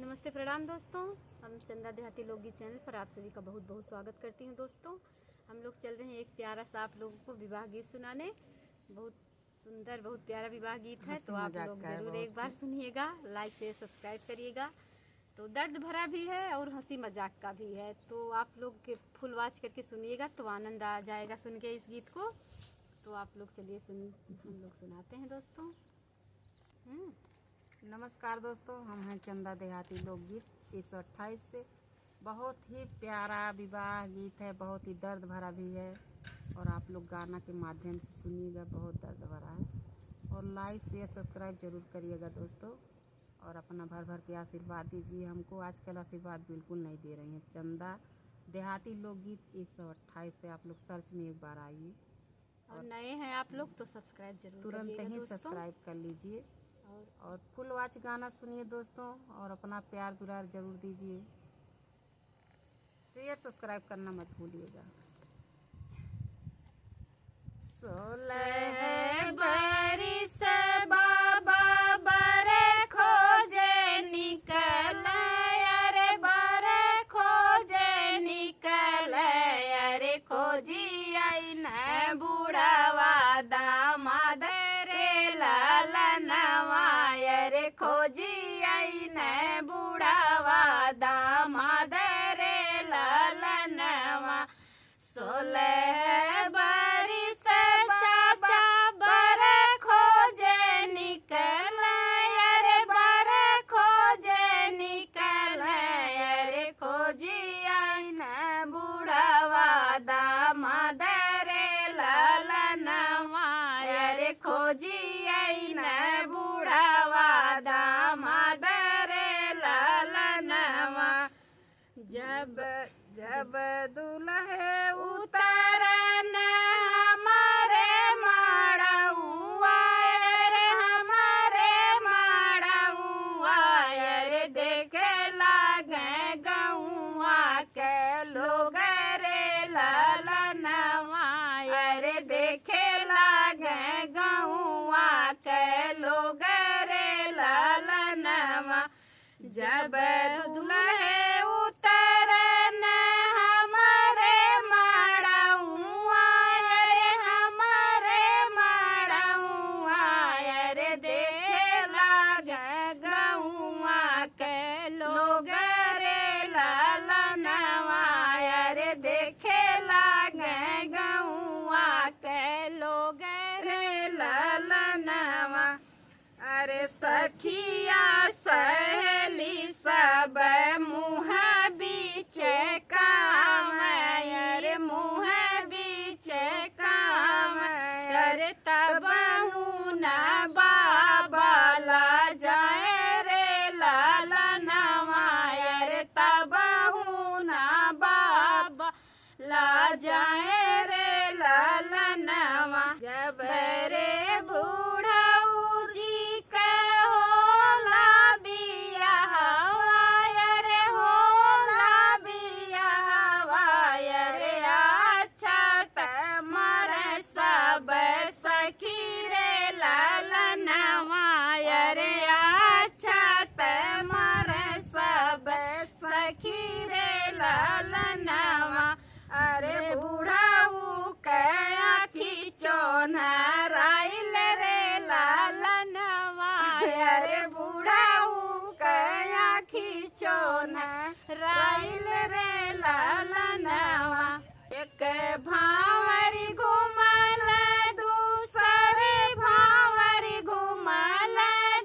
नमस्ते प्रणाम दोस्तों। हम चंदा देहाती लोकगीत चैनल पर आप सभी का बहुत बहुत स्वागत करती हूँ। दोस्तों हम लोग चल रहे हैं एक प्यारा सा आप लोगों को विवाह गीत सुनाने। बहुत सुंदर बहुत प्यारा विवाह गीत है, तो आप लोग जरूर एक बार सुनिएगा, लाइक से सब्सक्राइब करिएगा। तो दर्द भरा भी है और हंसी मजाक का भी है, तो आप लोग के फुल वॉच करके सुनिएगा तो आनंद आ जाएगा सुन के इस गीत को। तो आप लोग चलिए हम लोग सुनाते हैं दोस्तों। नमस्कार दोस्तों, हम हैं चंदा देहाती लोकगीत 128 से। बहुत ही प्यारा विवाह गीत है, बहुत ही दर्द भरा भी है और आप लोग गाना के माध्यम से सुनिएगा, बहुत दर्द भरा है। और लाइक शेयर सब्सक्राइब जरूर करिएगा दोस्तों, और अपना भर भर के आशीर्वाद दीजिए हमको। आजकल आशीर्वाद बिल्कुल नहीं दे रही हैं। चंदा देहाती लोकगीत 128 पे आप लोग सर्च में एक बार आइए, और नए हैं आप लोग तो सब्सक्राइब जरूर तुरंत ही सब्सक्राइब कर लीजिए और फुल वॉच गाना सुनिए दोस्तों, और अपना प्यार दुलार जरूर दीजिए। शेयर सब्सक्राइब करना मत भूलिएगा। 16 बरिस बाबा बरे खोजे निकल, अरे बरे खोजे निकल, अरे खोजी आई न बूढ़ावा दामाद रे लालनवा, अरे खोजी आई न बूढ़ावा दामाद रे लालनवा। 16 बरिस चाचा बरे खोजे निकल, अरे बरे खोजे निकल, अरे खोजी आई न बूढ़ावा दामाद रे लालनवा, अरे खोजी आई न बूढ़ावा दामाद रे लालनवा। जब जब दुल्हे उतरन हमारे माड़उआ, अरे हमारे माड़उआ, अरे देखे लागे गौआ के लोग रे लालनवा, अरे देखे लागे गौआ के लोग रे लालनवा। जब दुल्हे उतरन हमारे माड़उआ, अरे हमारे माड़उआ, अरे देखे लागे गौआ के लोग रे लालनवा, अरे देखे लागे गौआ के लोग रे लालनवा। अरे सखिया सहेली सब मुँह बीच काम, अरे मुँह बीच काम, अरे तब ना बाबा ला जाए रे लालनवा, अरे तब ना बाबा ला जाए रे लालनवा। जब रे बूढ़ऊ जी के होला बियाहवा, अरे होला बियाहवा, अरे अच्छा त मरे सब सखी रे लालनवा, अरे अच्छा त मरे सब सखी रे लालनवा। अरे बूढ़ऊ के आँखी चोनराइल रे लालनवा, अरे बूढ़ऊ के आँखी चोनराइल रे लालनवा। एक भांवरी घुमल दूसरे भांवरी घुमल,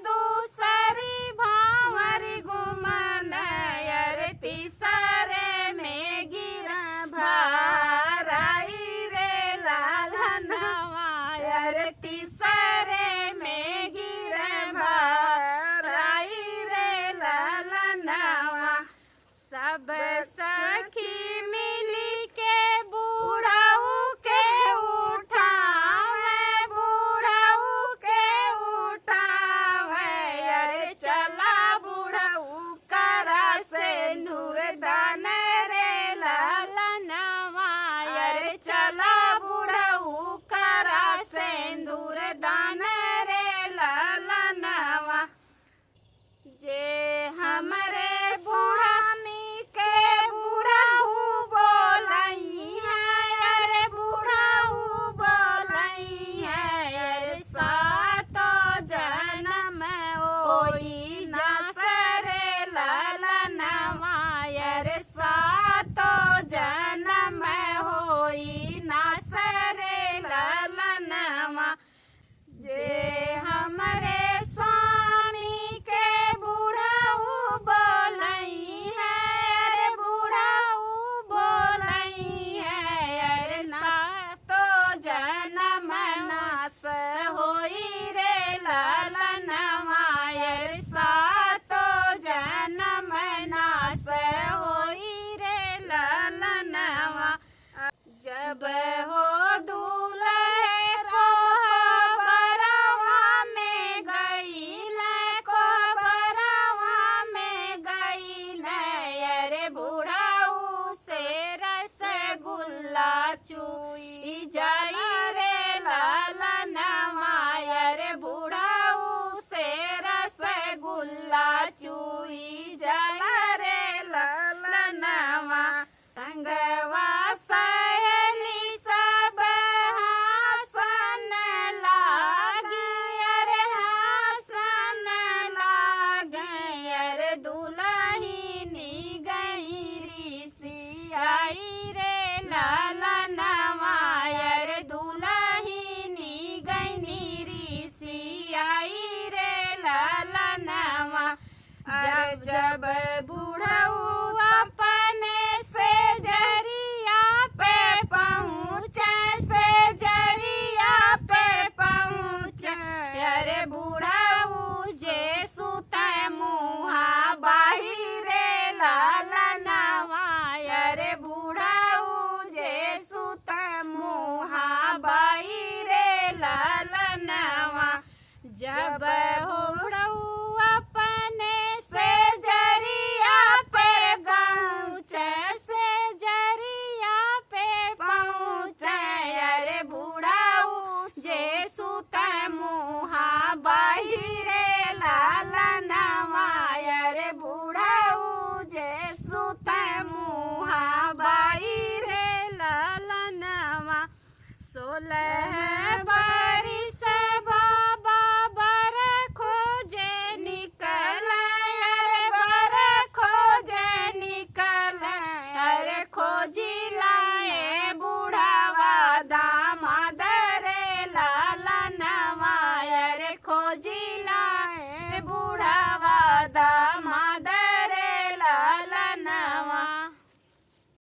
दूसरी भांवरी घुमल, अरे तीसरे में गिरा भाराई रे लालनवा, अरे तीसरे में गिरा भाराई रे लालनवा। सब सखी मिली के बूढ़ऊ के उठावे, बूढ़ऊ के उठावे, अरे चला बूढ़ऊ करा से नूरदान रे लालनवा, अरे चला बूढ़ऊ करा से नूरदान रे लालनवा। जे हमरे अरे जब